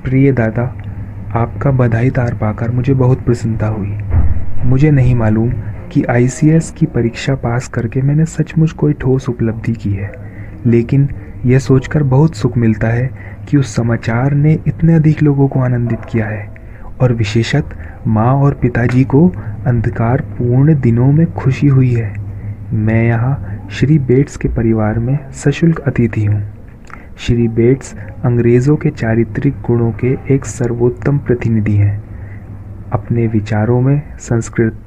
प्रिय दादा, आपका बधाई तार पाकर मुझे बहुत प्रसन्नता हुई। मुझे नहीं मालूम कि आईसीएस की परीक्षा पास करके मैंने सचमुच कोई ठोस उपलब्धि की है, लेकिन यह सोचकर बहुत सुख मिलता है कि उस समाचार ने इतने अधिक लोगों को आनंदित किया है और विशेषतः माँ और पिताजी को अंधकारपूर्ण दिनों में खुशी हुई है। मैं यहाँ श्री बेट्स के परिवार में सशुल्क अतिथि हूँ। श्री बेट्स अंग्रेज़ों के चारित्रिक गुणों के एक सर्वोत्तम प्रतिनिधि हैं। अपने विचारों में संस्कृत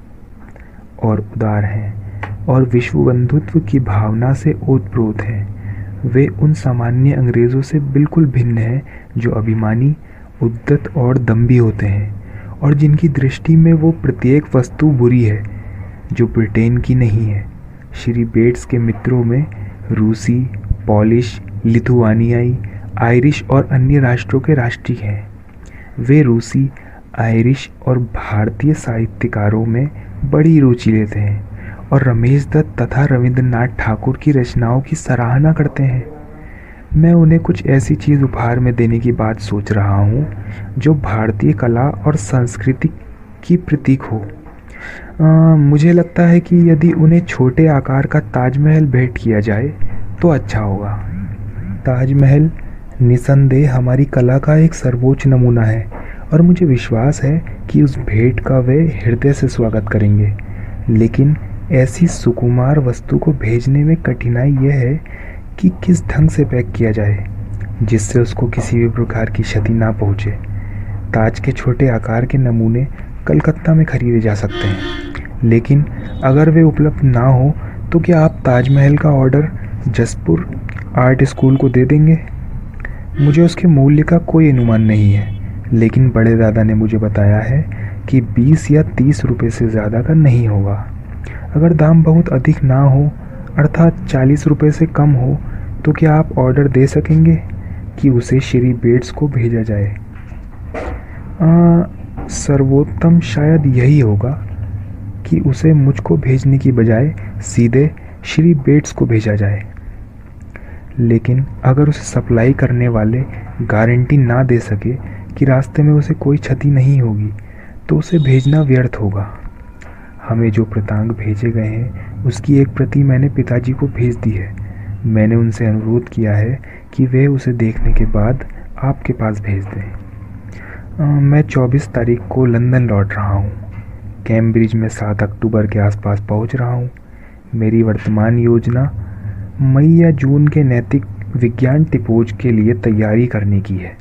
और उदार हैं और विश्व बंधुत्व की भावना से ओतप्रोत हैं। वे उन सामान्य अंग्रेज़ों से बिल्कुल भिन्न हैं जो अभिमानी, उद्यत और दम्भी होते हैं और जिनकी दृष्टि में वो प्रत्येक वस्तु बुरी है जो ब्रिटेन की नहीं है। श्री बेट्स के मित्रों में रूसी, पॉलिश, लिथुआनियाई, आयरिश और अन्य राष्ट्रों के राष्ट्रीय हैं। वे रूसी, आयरिश और भारतीय साहित्यकारों में बड़ी रुचि लेते हैं और रमेश दत्त तथा रविंद्रनाथ ठाकुर की रचनाओं की सराहना करते हैं। मैं उन्हें कुछ ऐसी चीज़ उपहार में देने की बात सोच रहा हूँ जो भारतीय कला और संस्कृति की प्रतीक हो। मुझे लगता है कि यदि उन्हें छोटे आकार का ताजमहल भेंट किया जाए तो अच्छा होगा। ताजमहल निसंदेह हमारी कला का एक सर्वोच्च नमूना है और मुझे विश्वास है कि उस भेंट का वे हृदय से स्वागत करेंगे। लेकिन ऐसी सुकुमार वस्तु को भेजने में कठिनाई यह है कि किस ढंग से पैक किया जाए जिससे उसको किसी भी प्रकार की क्षति ना पहुँचे। ताज के छोटे आकार के नमूने कलकत्ता में खरीदे जा सकते हैं, लेकिन अगर वे उपलब्ध ना हो तो क्या आप ताजमहल का ऑर्डर जसपुर आर्ट स्कूल को दे देंगे? मुझे उसके मूल्य का कोई अनुमान नहीं है, लेकिन बड़े दादा ने मुझे बताया है कि 20 या 30 रुपये से ज़्यादा का नहीं होगा। अगर दाम बहुत अधिक ना हो, अर्थात 40 रुपये से कम हो, तो क्या आप ऑर्डर दे सकेंगे कि उसे श्री बेट्स को भेजा जाए? सर्वोत्तम शायद यही होगा कि उसे मुझको भेजने की बजाय सीधे श्री बेट्स को भेजा जाए। लेकिन अगर उसे सप्लाई करने वाले गारंटी ना दे सके कि रास्ते में उसे कोई क्षति नहीं होगी, तो उसे भेजना व्यर्थ होगा। हमें जो प्रतांग भेजे गए हैं उसकी एक प्रति मैंने पिताजी को भेज दी है। मैंने उनसे अनुरोध किया है कि वे उसे देखने के बाद आपके पास भेज दें। मैं 24 तारीख को लंदन लौट रहा हूँ। कैम्ब्रिज में 7 अक्टूबर के आसपास पहुँच रहा हूँ। मेरी वर्तमान योजना मई या जून के नैतिक विज्ञान टिपोज के लिए तैयारी करने की है।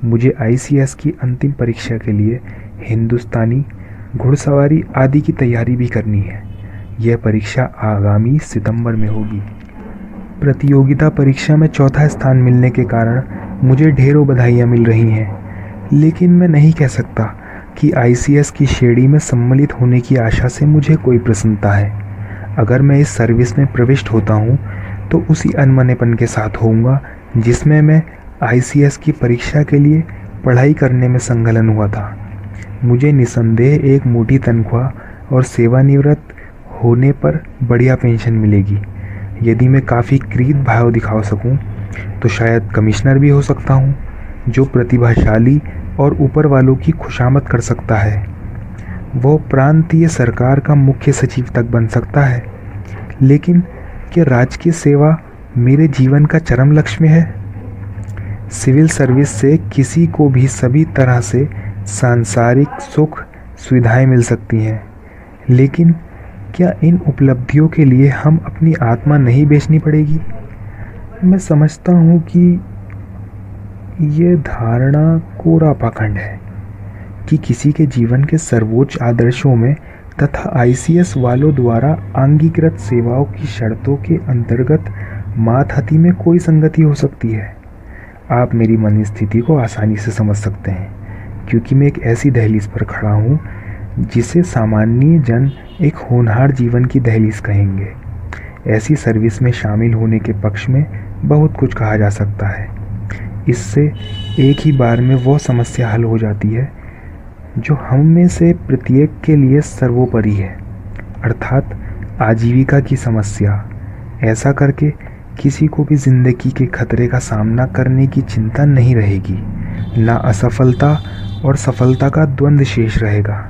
मुझे आईसीएस की अंतिम परीक्षा के लिए हिंदुस्तानी, घुड़सवारी आदि की तैयारी भी करनी है। यह परीक्षा आगामी सितंबर में होगी। प्रतियोगिता परीक्षा में चौथा स्थान मिलने के कारण मुझे ढेरों बधाइयाँ मिल रही हैं, लेकिन मैं नहीं कह सकता कि आईसीएस की श्रेणी में सम्मिलित होने की आशा से मुझे कोई प्रसन्नता है। अगर मैं इस सर्विस में प्रविष्ट होता हूँ तो उसी अनमनेपन के साथ होऊंगा जिसमें मैं आईसीएस की परीक्षा के लिए पढ़ाई करने में संलग्न हुआ था। मुझे निसंदेह एक मोटी तनख्वाह और सेवानिवृत्त होने पर बढ़िया पेंशन मिलेगी। यदि मैं काफ़ी क्रीत भाव दिखा सकूं तो शायद कमिश्नर भी हो सकता हूं, जो प्रतिभाशाली और ऊपर वालों की खुशामद कर सकता है। वो प्रांतीय सरकार का मुख्य सचिव तक बन सकता है। लेकिन क्या राजकीय सेवा मेरे जीवन का चरम लक्ष्य है? सिविल सर्विस से किसी को भी सभी तरह से सांसारिक सुख सुविधाएं मिल सकती हैं, लेकिन क्या इन उपलब्धियों के लिए हम अपनी आत्मा नहीं बेचनी पड़ेगी? मैं समझता हूँ कि ये धारणा कोरा पाखंड है कि किसी के जीवन के सर्वोच्च आदर्शों में तथा आईसीएस वालों द्वारा अंगीकृत सेवाओं की शर्तों के अंतर्गत मातहती में कोई संगति हो सकती है। आप मेरी मन स्थिति को आसानी से समझ सकते हैं, क्योंकि मैं एक ऐसी दहलीज पर खड़ा हूँ जिसे सामान्य जन एक होनहार जीवन की दहलीज कहेंगे। ऐसी सर्विस में शामिल होने के पक्ष में बहुत कुछ कहा जा सकता है। इससे एक ही बार में वो समस्या हल हो जाती है जो हम में से प्रत्येक के लिए सर्वोपरि है, अर्थात आजीविका की समस्या। ऐसा करके किसी को भी जिंदगी के खतरे का सामना करने की चिंता नहीं रहेगी। ना असफलता और सफलता का द्वंद्व शेष रहेगा।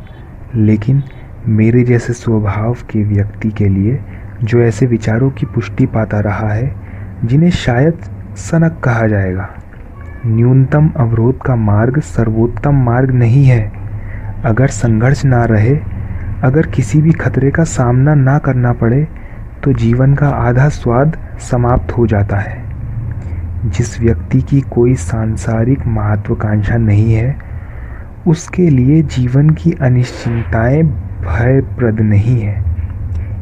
लेकिन मेरे जैसे स्वभाव के व्यक्ति के लिए, जो ऐसे विचारों की पुष्टि पाता रहा है जिन्हें शायद सनक कहा जाएगा, न्यूनतम अवरोध का मार्ग सर्वोत्तम मार्ग नहीं है। अगर संघर्ष ना रहे, अगर किसी भी खतरे का सामना ना करना पड़े, तो जीवन का आधा स्वाद समाप्त हो जाता है। जिस व्यक्ति की कोई सांसारिक महत्वाकांक्षा नहीं है, उसके लिए जीवन की अनिश्चितताएं भयप्रद नहीं है।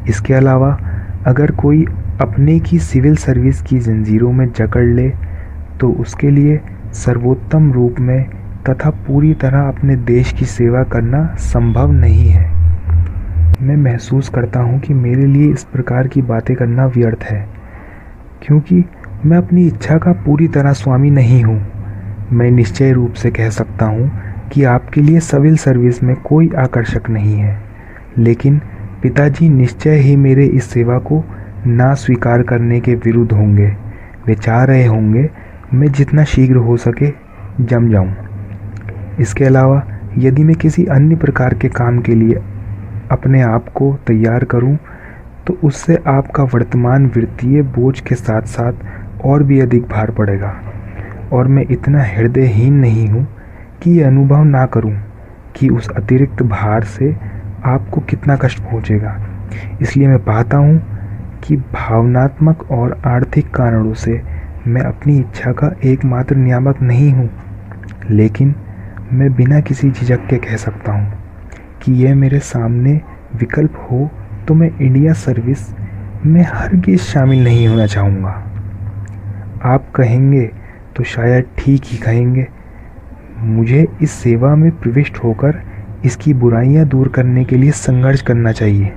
इसके अलावा अगर कोई अपने की सिविल सर्विस की जंजीरों में जकड़ ले, तो उसके लिए सर्वोत्तम रूप में तथा पूरी तरह अपने देश की सेवा करना संभव नहीं है। मैं महसूस करता हूँ कि मेरे लिए इस प्रकार की बातें करना व्यर्थ है, क्योंकि मैं अपनी इच्छा का पूरी तरह स्वामी नहीं हूँ। मैं निश्चय रूप से कह सकता हूँ कि आपके लिए सिविल सर्विस में कोई आकर्षक नहीं है, लेकिन पिताजी निश्चय ही मेरे इस सेवा को ना स्वीकार करने के विरुद्ध होंगे। वे चाह रहे होंगे मैं जितना शीघ्र हो सके जम जाऊं। इसके अलावा यदि मैं किसी अन्य प्रकार के काम के लिए अपने आप को तैयार करूं, तो उससे आपका वर्तमान वित्तीय बोझ के साथ साथ और भी अधिक भार पड़ेगा। और मैं इतना हृदयहीन नहीं हूं कि ये अनुभव ना करूं कि उस अतिरिक्त भार से आपको कितना कष्ट पहुंचेगा। इसलिए मैं पाता हूं कि भावनात्मक और आर्थिक कारणों से मैं अपनी इच्छा का एकमात्र नियामक नहीं हूं, लेकिन मैं बिना किसी झिझक के कह सकता हूं कि यह मेरे सामने विकल्प हो तो मैं इंडिया सर्विस में हरगिज़ शामिल नहीं होना चाहूँगा। आप कहेंगे तो शायद ठीक ही कहेंगे, मुझे इस सेवा में प्रविष्ट होकर इसकी बुराइयां दूर करने के लिए संघर्ष करना चाहिए।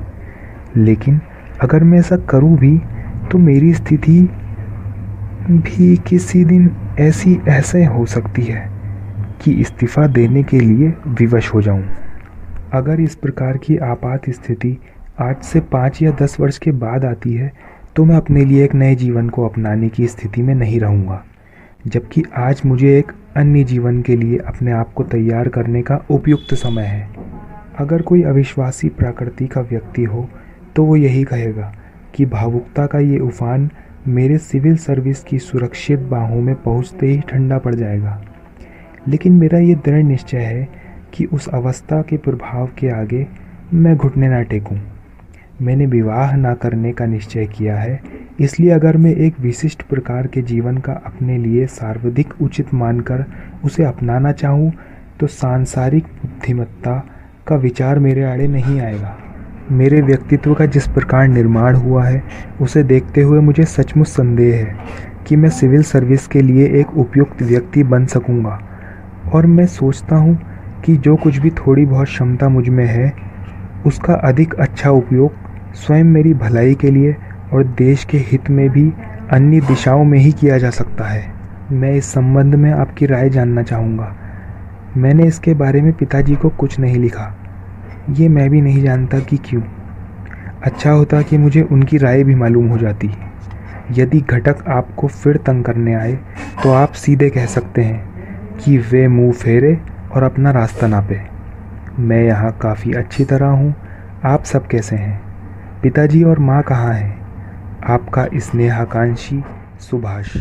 लेकिन अगर मैं ऐसा करूं भी, तो मेरी स्थिति भी किसी दिन ऐसे हो सकती है कि इस्तीफ़ा देने के लिए विवश हो जाऊं। अगर इस प्रकार की आपात स्थिति आज से 5 या 10 वर्ष के बाद आती है, तो मैं अपने लिए एक नए जीवन को अपनाने की स्थिति में नहीं रहूँगा, जबकि आज मुझे एक अन्य जीवन के लिए अपने आप को तैयार करने का उपयुक्त समय है। अगर कोई अविश्वासी प्रकृति का व्यक्ति हो, तो वो यही कहेगा कि भावुकता का ये उफान मेरे सिविल सर्विस की सुरक्षित बाहों में पहुंचते ही ठंडा पड़ जाएगा। लेकिन मेरा ये दृढ़ निश्चय है कि उस अवस्था के प्रभाव के आगे मैं घुटने ना टेकूं। मैंने विवाह ना करने का निश्चय किया है, इसलिए अगर मैं एक विशिष्ट प्रकार के जीवन का अपने लिए सर्वाधिक उचित मानकर उसे अपनाना चाहूँ, तो सांसारिक बुद्धिमत्ता का विचार मेरे आड़े नहीं आएगा। मेरे व्यक्तित्व का जिस प्रकार निर्माण हुआ है, उसे देखते हुए मुझे सचमुच संदेह है कि मैं सिविल सर्विस के लिए एक उपयुक्त व्यक्ति बन सकूंगा। और मैं सोचता हूँ कि जो कुछ भी थोड़ी बहुत क्षमता मुझ में है, उसका अधिक अच्छा उपयोग स्वयं मेरी भलाई के लिए और देश के हित में भी अन्य दिशाओं में ही किया जा सकता है। मैं इस संबंध में आपकी राय जानना चाहूँगा। मैंने इसके बारे में पिताजी को कुछ नहीं लिखा। ये मैं भी नहीं जानता कि क्यों। अच्छा होता कि मुझे उनकी राय भी मालूम हो जाती। यदि घटक आपको फिर तंग करने आए, तो आप सीधे कह सकते हैं कि वे मुंह फेरे और अपना रास्ता नापे। मैं यहाँ काफ़ी अच्छी तरह हूँ। आप सब कैसे हैं? पिताजी और माँ कहाँ हैं? आपका स्नेहाकांक्षी सुभाष।